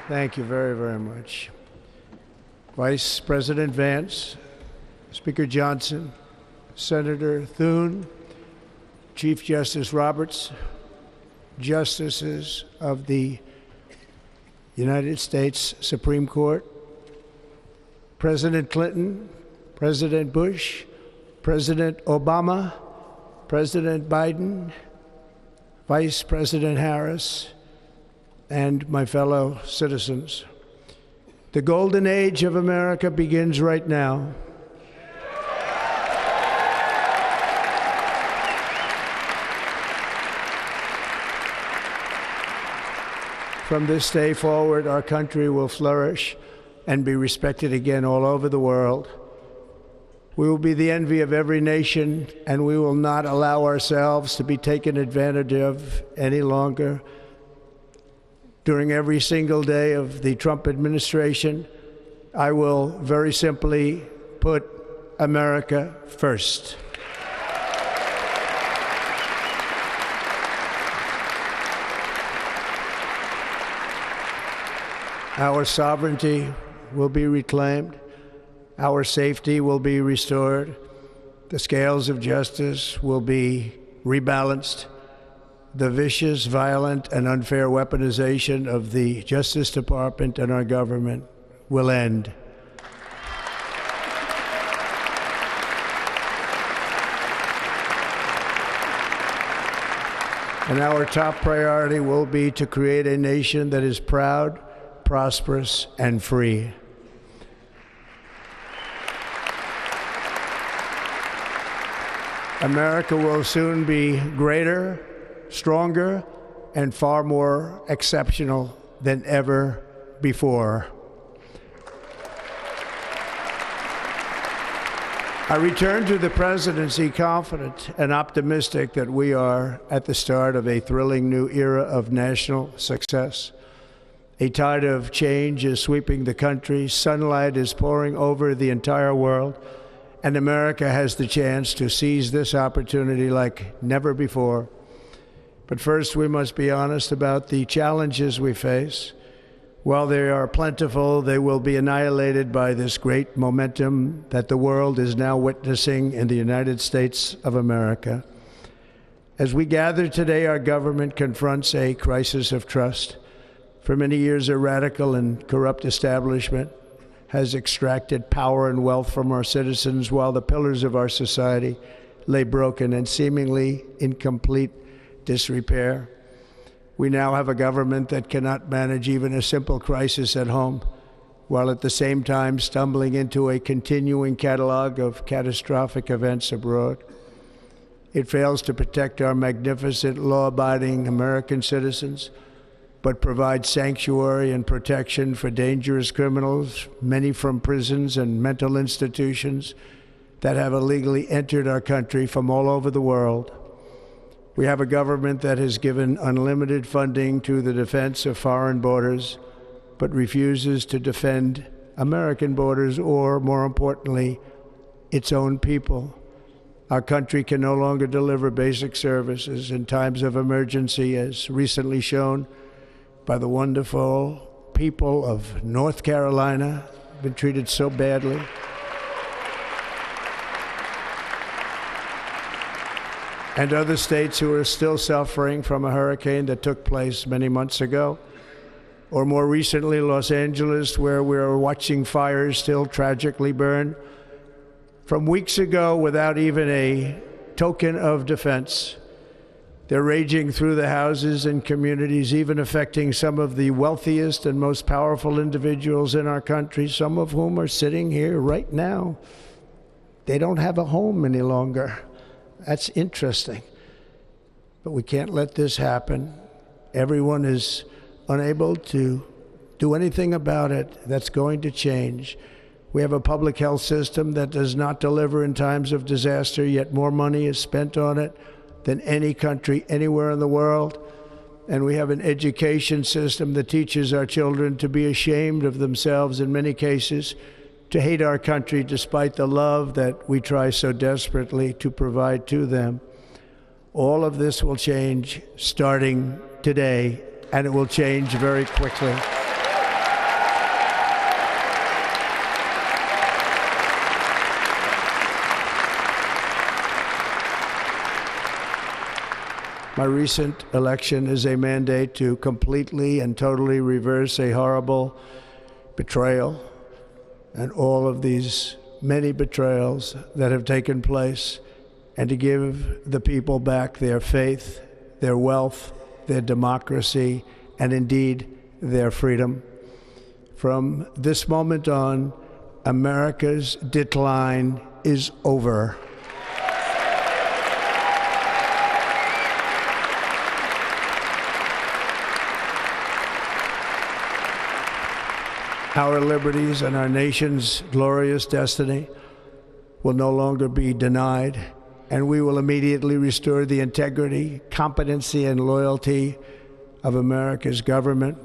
Thank you very, very much. Vice President Vance, Speaker Johnson, Senator Thune, Chief Justice Roberts, Justices of the United States Supreme Court, President Clinton, President Bush, President Obama, President Biden, Vice President Harris, and my fellow citizens. The golden age of America begins right now. From this day forward, our country will flourish and be respected again all over the world. We will be the envy of every nation, and we will not allow ourselves to be taken advantage of any longer. During every single day of the Trump administration, I will very simply put America first. Our sovereignty will be reclaimed. Our safety will be restored. The scales of justice will be rebalanced. The vicious, violent, and unfair weaponization of the Justice Department and our government will end. And our top priority will be to create a nation that is proud, prosperous, and free. America will soon be greater, stronger, and far more exceptional than ever before. I return to the presidency confident and optimistic that we are at the start of a thrilling new era of national success. A tide of change is sweeping the country, sunlight is pouring over the entire world, and America has the chance to seize this opportunity like never before. But first, we must be honest about the challenges we face. While they are plentiful, they will be annihilated by this great momentum that the world is now witnessing in the United States of America. As we gather today, our government confronts a crisis of trust. For many years, a radical and corrupt establishment has extracted power and wealth from our citizens while the pillars of our society lay broken and seemingly in complete disrepair. We now have a government that cannot manage even a simple crisis at home, while at the same time stumbling into a continuing catalog of catastrophic events abroad. It fails to protect our magnificent, law-abiding American citizens, but provides sanctuary and protection for dangerous criminals, many from prisons and mental institutions that have illegally entered our country from all over the world. We have a government that has given unlimited funding to the defense of foreign borders, but refuses to defend American borders or, more importantly, its own people. Our country can no longer deliver basic services in times of emergency, as recently shown by the wonderful people of North Carolina, been treated so badly. And other states who are still suffering from a hurricane that took place many months ago. Or more recently, Los Angeles, where we're watching fires still tragically burn from weeks ago without even a token of defense. They're raging through the houses and communities, even affecting some of the wealthiest and most powerful individuals in our country, some of whom are sitting here right now. They don't have a home any longer. That's interesting. But we can't let this happen. Everyone is unable to do anything about it. That's going to change. We have a public health system that does not deliver in times of disaster, yet more money is spent on it than any country anywhere in the world. And we have an education system that teaches our children to be ashamed of themselves in many cases, to hate our country despite the love that we try so desperately to provide to them. All of this will change starting today, and it will change very quickly. My recent election is a mandate to completely and totally reverse a horrible betrayal and all of these many betrayals that have taken place, and to give the people back their faith, their wealth, their democracy, and indeed their freedom. From this moment on, America's decline is over. Our liberties and our nation's glorious destiny will no longer be denied, and we will immediately restore the integrity, competency, and loyalty of America's government.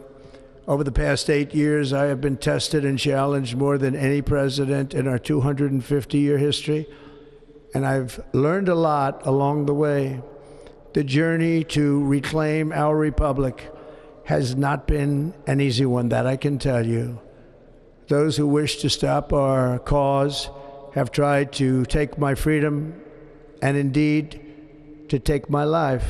Over the past 8 years, I have been tested and challenged more than any president in our 250-year history, and I've learned a lot along the way. The journey to reclaim our republic has not been an easy one, that I can tell you. Those who wish to stop our cause have tried to take my freedom and indeed to take my life.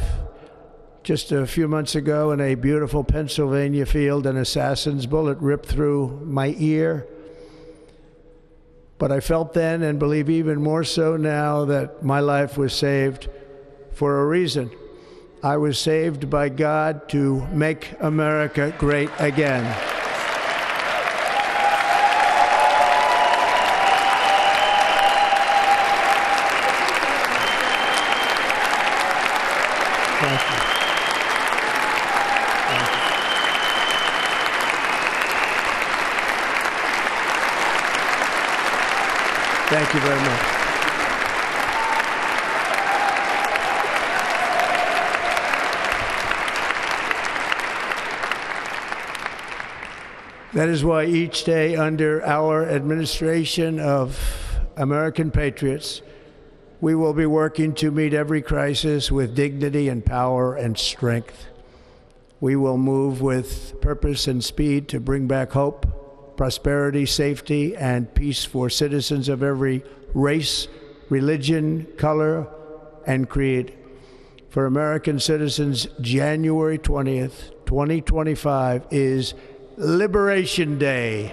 Just a few months ago in a beautiful Pennsylvania field, an assassin's bullet ripped through my ear. But I felt then, and believe even more so now, that my life was saved for a reason. I was saved by God to make America great again. Thank you. Thank you very much. That is why each day under our administration of American patriots, we will be working to meet every crisis with dignity and power and strength. We will move with purpose and speed to bring back hope, prosperity, safety, and peace for citizens of every race, religion, color, and creed. For American citizens, January 20th, 2025 is Liberation Day.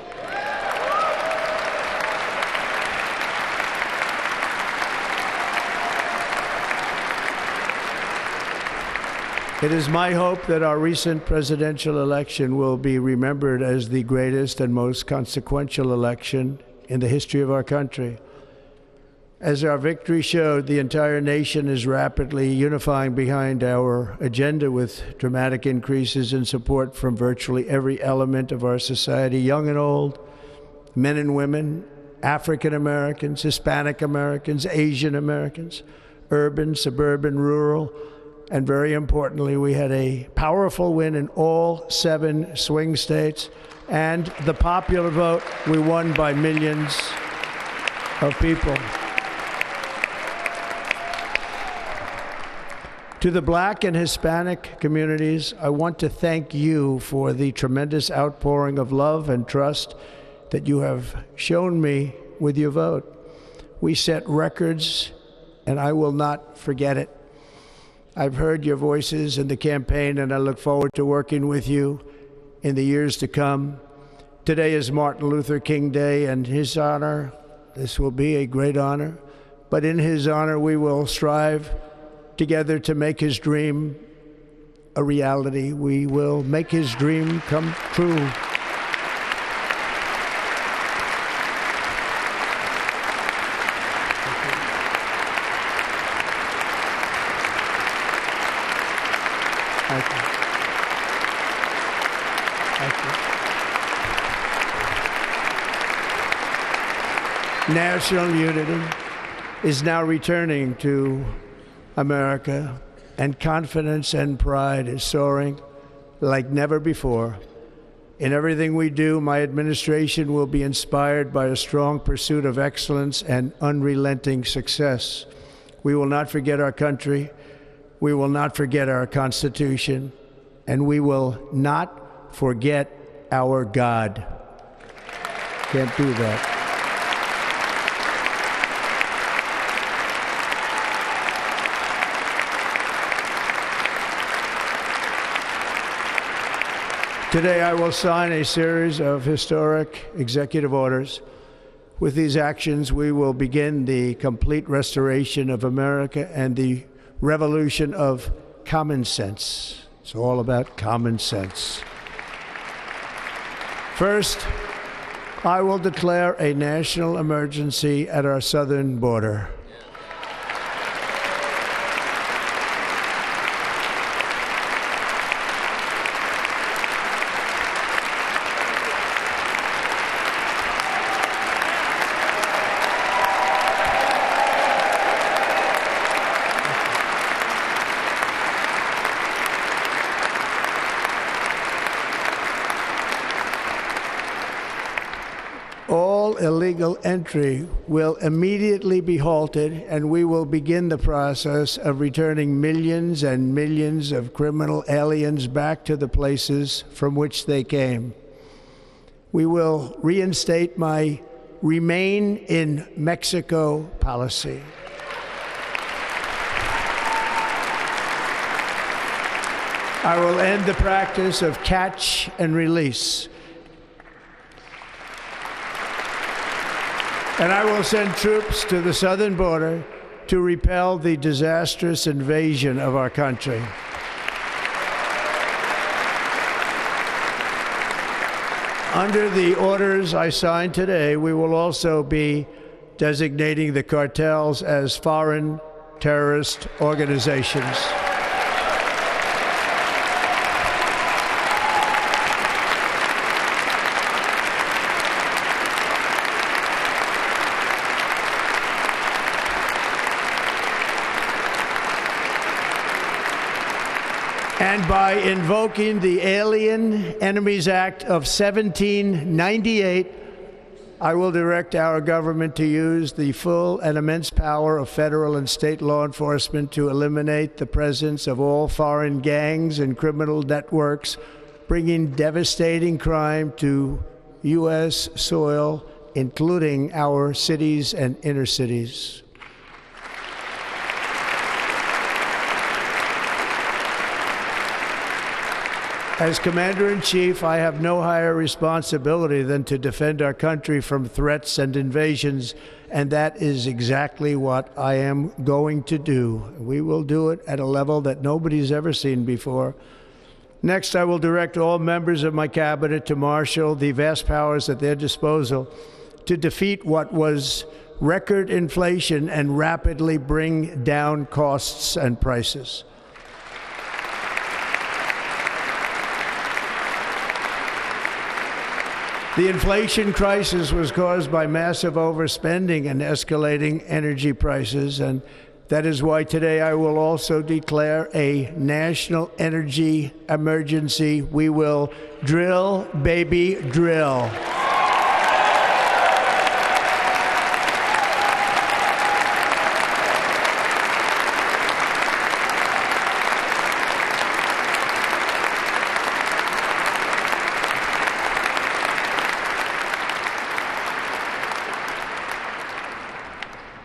It is my hope that our recent presidential election will be remembered as the greatest and most consequential election in the history of our country. As our victory showed, the entire nation is rapidly unifying behind our agenda with dramatic increases in support from virtually every element of our society, young and old, men and women, African Americans, Hispanic Americans, Asian Americans, urban, suburban, rural. And very importantly, we had a powerful win in all 7 swing states. And the popular vote, we won by millions of people. To the Black and Hispanic communities, I want to thank you for the tremendous outpouring of love and trust that you have shown me with your vote. We set records, and I will not forget it. I've heard your voices in the campaign, and I look forward to working with you in the years to come. Today is Martin Luther King Day, and his honor, this will be a great honor, but in his honor we will strive together to make his dream a reality. We will make his dream come true. Thank you. Thank you. National unity is now returning to America, and confidence and pride is soaring like never before. In everything we do, my administration will be inspired by a strong pursuit of excellence and unrelenting success. We will not forget our country. We will not forget our Constitution, and we will not forget our God. Can't do that. Today, I will sign a series of historic executive orders. With these actions, we will begin the complete restoration of America and the revolution of common sense. It's all about common sense. First, I will declare a national emergency at our southern border. All illegal entry will immediately be halted, and we will begin the process of returning millions and millions of criminal aliens back to the places from which they came. We will reinstate my Remain in Mexico policy. I will end the practice of catch and release. And I will send troops to the southern border to repel the disastrous invasion of our country. Under the orders I signed today, we will also be designating the cartels as foreign terrorist organizations. And by invoking the Alien Enemies Act of 1798, I will direct our government to use the full and immense power of federal and state law enforcement to eliminate the presence of all foreign gangs and criminal networks, bringing devastating crime to U.S. soil, including our cities and inner cities. As Commander-in-Chief, I have no higher responsibility than to defend our country from threats and invasions, and that is exactly what I am going to do. We will do it at a level that nobody's ever seen before. Next, I will direct all members of my cabinet to marshal the vast powers at their disposal to defeat what was record inflation and rapidly bring down costs and prices. The inflation crisis was caused by massive overspending and escalating energy prices, and that is why today I will also declare a national energy emergency. We will drill, baby, drill.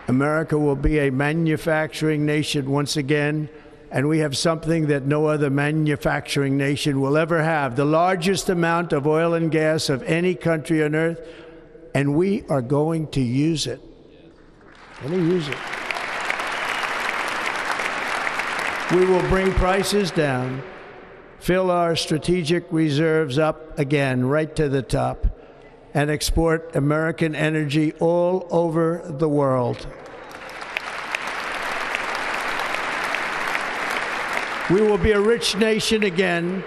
America will be a manufacturing nation once again, and we have something that no other manufacturing nation will ever have, the largest amount of oil and gas of any country on earth, and we are going to use it. We will bring prices down, fill our strategic reserves up again, right to the top, and export American energy all over the world. We will be a rich nation again,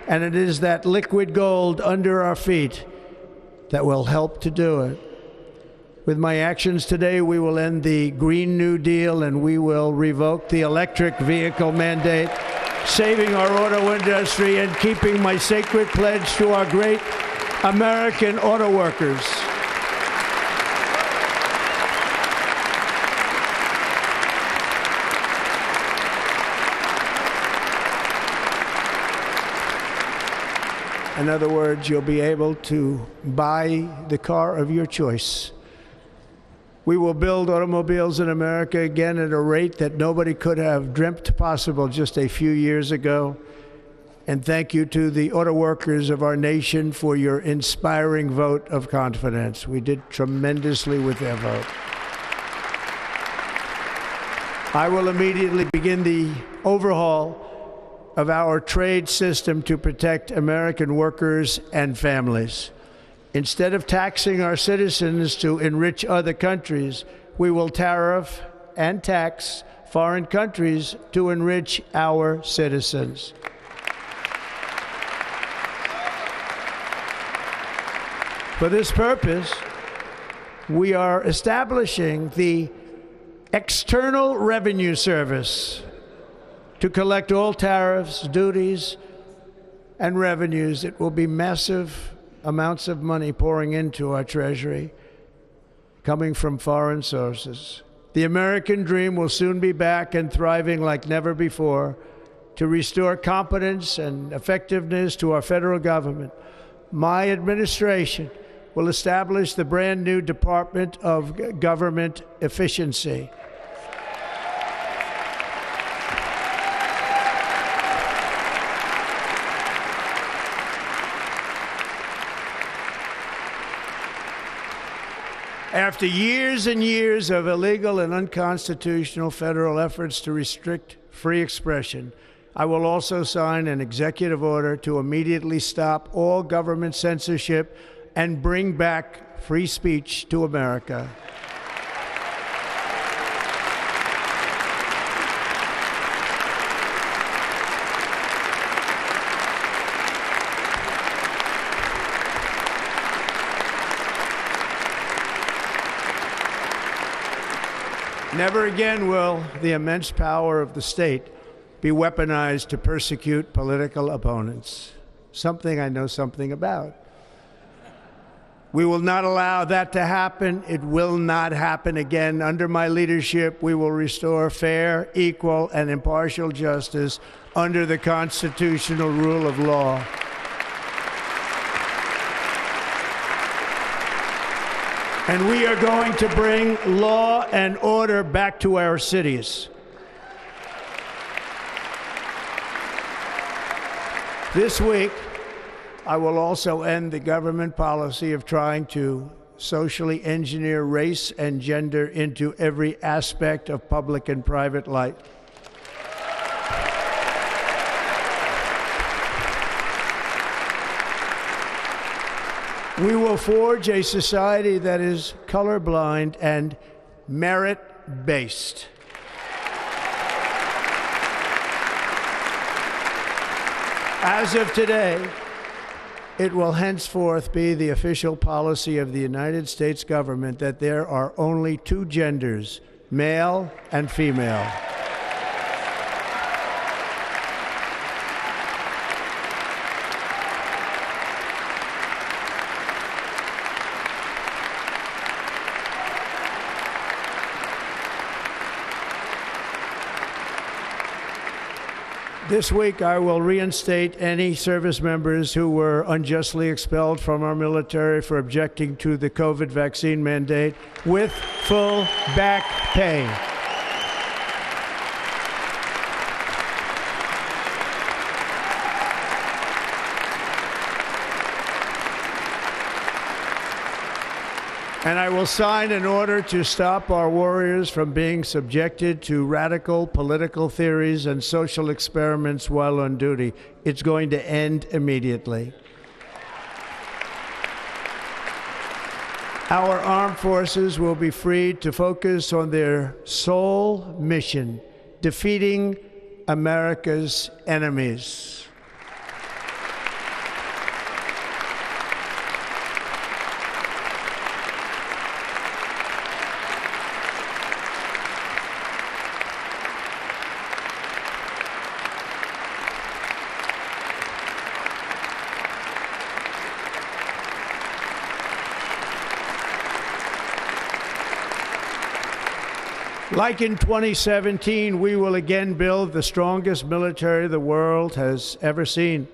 and it is that liquid gold under our feet that will help to do it. With my actions today, we will end the Green New Deal, and we will revoke the electric vehicle mandate, saving our auto industry and keeping my sacred pledge to our great American auto workers. In other words, you'll be able to buy the car of your choice. We will build automobiles in America again at a rate that nobody could have dreamt possible just a few years ago. And thank you to the auto workers of our nation for your inspiring vote of confidence. We did tremendously with their vote. I will immediately begin the overhaul of our trade system to protect American workers and families. Instead of taxing our citizens to enrich other countries, we will tariff and tax foreign countries to enrich our citizens. For this purpose, we are establishing the External Revenue Service to collect all tariffs, duties, and revenues. It will be massive amounts of money pouring into our Treasury, coming from foreign sources. The American dream will soon be back and thriving like never before to restore competence and effectiveness to our federal government. My administration will establish the brand new Department of Government Efficiency. After years and years of illegal and unconstitutional federal efforts to restrict free expression, I will also sign an executive order to immediately stop all government censorship and bring back free speech to America. Never again will the immense power of the state be weaponized to persecute political opponents, something I know something about. We will not allow that to happen. It will not happen again. Under my leadership, we will restore fair, equal, and impartial justice under the constitutional rule of law. And we are going to bring law and order back to our cities. This week, I will also end the government policy of trying to socially engineer race and gender into every aspect of public and private life. We will forge a society that is colorblind and merit-based. As of today, it will henceforth be the official policy of the United States government that there are only two genders, male and female. This week, I will reinstate any service members who were unjustly expelled from our military for objecting to the COVID vaccine mandate with full back pay. And I will sign an order to stop our warriors from being subjected to radical political theories and social experiments while on duty. It's going to end immediately. Our armed forces will be freed to focus on their sole mission, defeating America's enemies. Like in 2017, we will again build the strongest military the world has ever seen.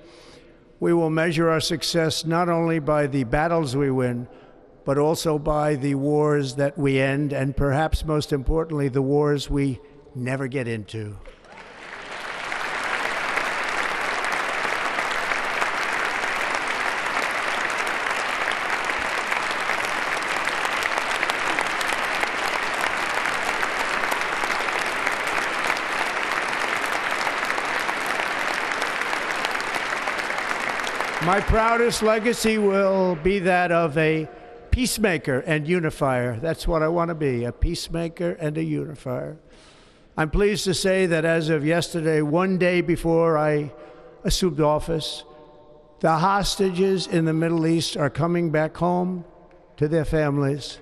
We will measure our success not only by the battles we win, but also by the wars that we end, and perhaps most importantly, the wars we never get into. My proudest legacy will be that of a peacemaker and unifier. That's what I want to be, a peacemaker and a unifier. I'm pleased to say that as of yesterday, one day before I assumed office, the hostages in the Middle East are coming back home to their families.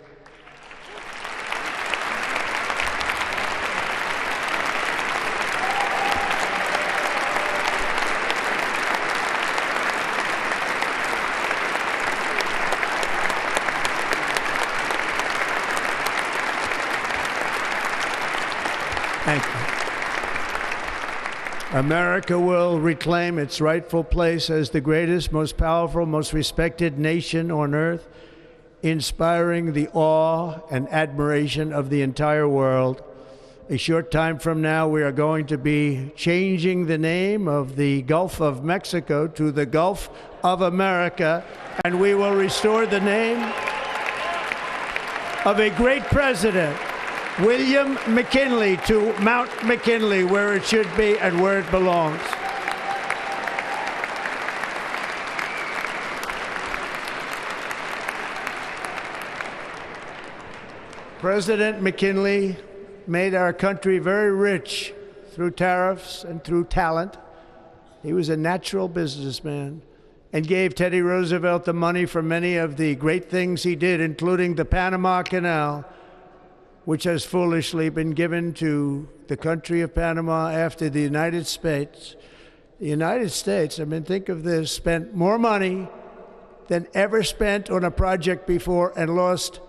Thank you. America will reclaim its rightful place as the greatest, most powerful, most respected nation on earth, inspiring the awe and admiration of the entire world. A short time from now, we are going to be changing the name of the Gulf of Mexico to the Gulf of America, and we will restore the name of a great president, William McKinley, to Mount McKinley, where it should be and where it belongs. President McKinley made our country very rich through tariffs and through talent. He was a natural businessman and gave Teddy Roosevelt the money for many of the great things he did, including the Panama Canal, which has foolishly been given to the country of Panama after the United States. The United States, I mean, think of this, spent more money than ever spent on a project before and lost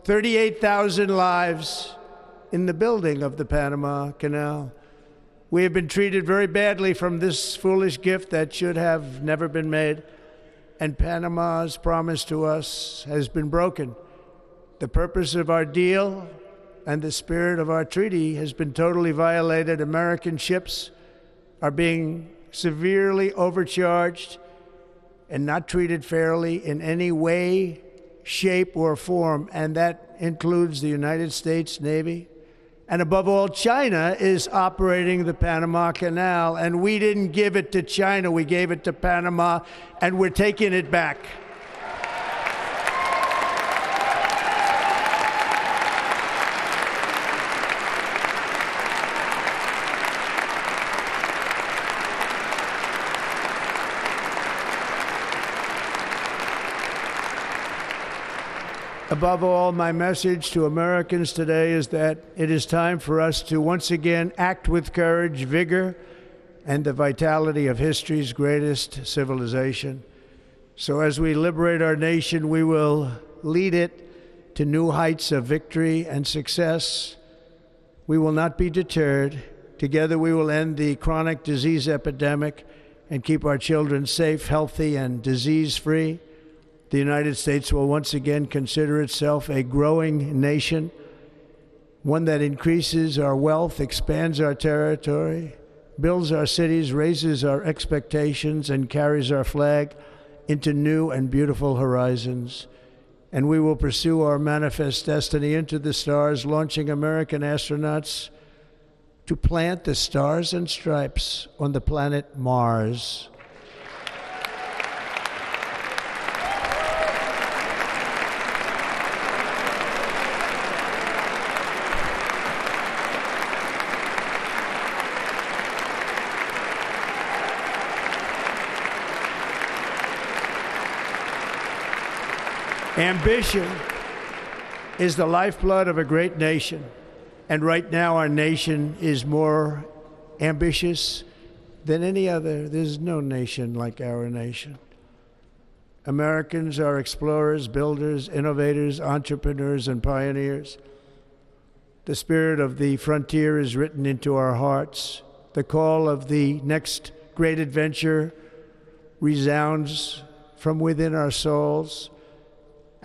38,000 lives in the building of the Panama Canal. We have been treated very badly from this foolish gift that should have never been made, and Panama's promise to us has been broken. The purpose of our deal and the spirit of our treaty has been totally violated. American ships are being severely overcharged and not treated fairly in any way, shape, or form, and that includes the United States Navy. And above all, China is operating the Panama Canal, and we didn't give it to China, we gave it to Panama, and we're taking it back. Above all, my message to Americans today is that it is time for us to once again act with courage, vigor, and the vitality of history's greatest civilization. So as we liberate our nation, we will lead it to new heights of victory and success. We will not be deterred. Together we will end the chronic disease epidemic and keep our children safe, healthy, and disease-free. The United States will once again consider itself a growing nation, one that increases our wealth, expands our territory, builds our cities, raises our expectations, and carries our flag into new and beautiful horizons. And we will pursue our manifest destiny into the stars, launching American astronauts to plant the stars and stripes on the planet Mars. Ambition is the lifeblood of a great nation, and right now our nation is more ambitious than any other. There's no nation like our nation. Americans are explorers, builders, innovators, entrepreneurs, and pioneers. The spirit of the frontier is written into our hearts. The call of the next great adventure resounds from within our souls.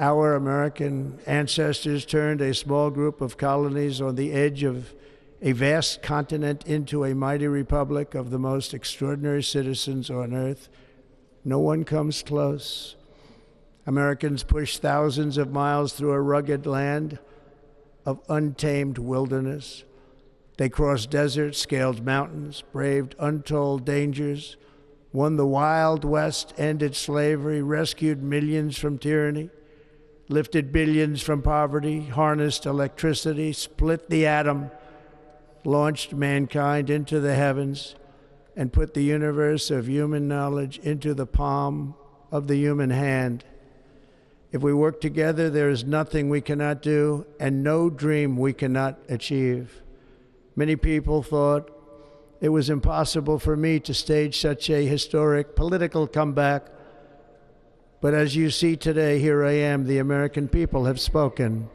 Our American ancestors turned a small group of colonies on the edge of a vast continent into a mighty republic of the most extraordinary citizens on earth. No one comes close. Americans pushed thousands of miles through a rugged land of untamed wilderness. They crossed deserts, scaled mountains, braved untold dangers, won the Wild West, ended slavery, rescued millions from tyranny, lifted billions from poverty, harnessed electricity, split the atom, launched mankind into the heavens, and put the universe of human knowledge into the palm of the human hand. If we work together, there is nothing we cannot do and no dream we cannot achieve. Many people thought it was impossible for me to stage such a historic political comeback. But as you see today, here I am. The American people have spoken.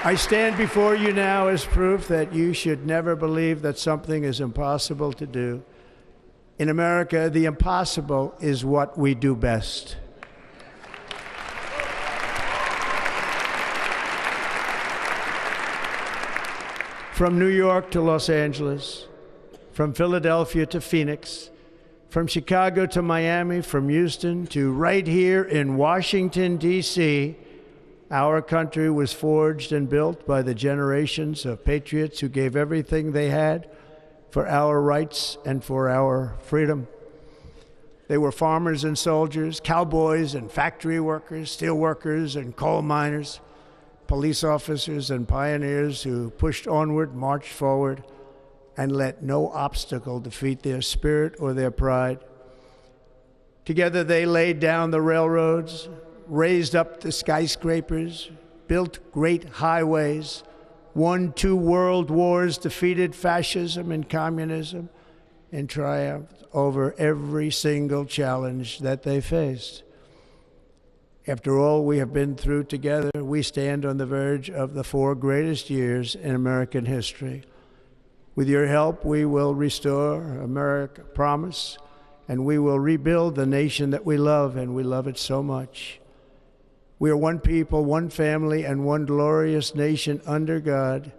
I stand before you now as proof that you should never believe that something is impossible to do. In America, the impossible is what we do best. From New York to Los Angeles, from Philadelphia to Phoenix, from Chicago to Miami, from Houston to right here in Washington, D.C., our country was forged and built by the generations of patriots who gave everything they had for our rights and for our freedom. They were farmers and soldiers, cowboys and factory workers, steel workers and coal miners, police officers and pioneers who pushed onward, marched forward, and let no obstacle defeat their spirit or their pride. Together they laid down the railroads, raised up the skyscrapers, built great highways, won 2 world wars, defeated fascism and communism, and triumphed over every single challenge that they faced. After all we have been through together, we stand on the verge of the 4 greatest years in American history. With your help, we will restore America, promise, and we will rebuild the nation that we love, and we love it so much. We are one people, one family, and one glorious nation under God.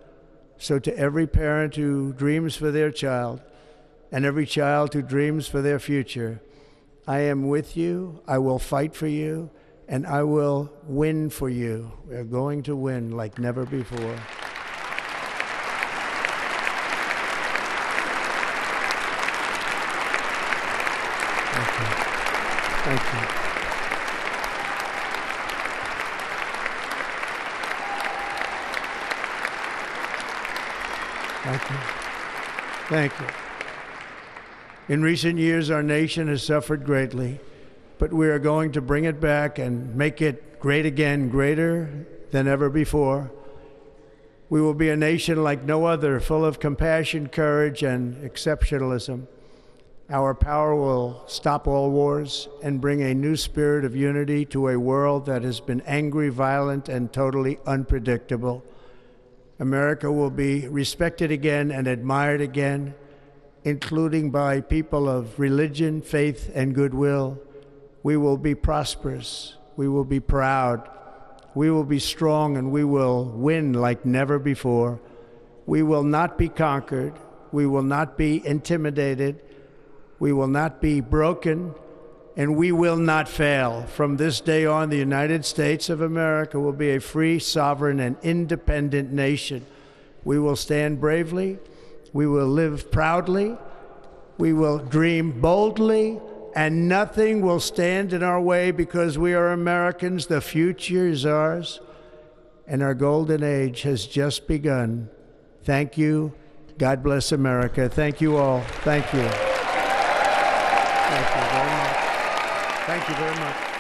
So to every parent who dreams for their child, and every child who dreams for their future, I am with you, I will fight for you, and I will win for you. We are going to win like never before. Thank you. Thank you. Thank you. Thank you. In recent years, our nation has suffered greatly, but we are going to bring it back and make it great again, greater than ever before. We will be a nation like no other, full of compassion, courage, and exceptionalism. Our power will stop all wars and bring a new spirit of unity to a world that has been angry, violent, and totally unpredictable. America will be respected again and admired again, including by people of religion, faith, and goodwill. We will be prosperous. We will be proud. We will be strong, and we will win like never before. We will not be conquered. We will not be intimidated. We will not be broken, and we will not fail. From this day on, the United States of America will be a free, sovereign, and independent nation. We will stand bravely. We will live proudly. We will dream boldly, and nothing will stand in our way because we are Americans. The future is ours, and our golden age has just begun. Thank you. God bless America. Thank you all. Thank you. Thank you very much. Thank you very much.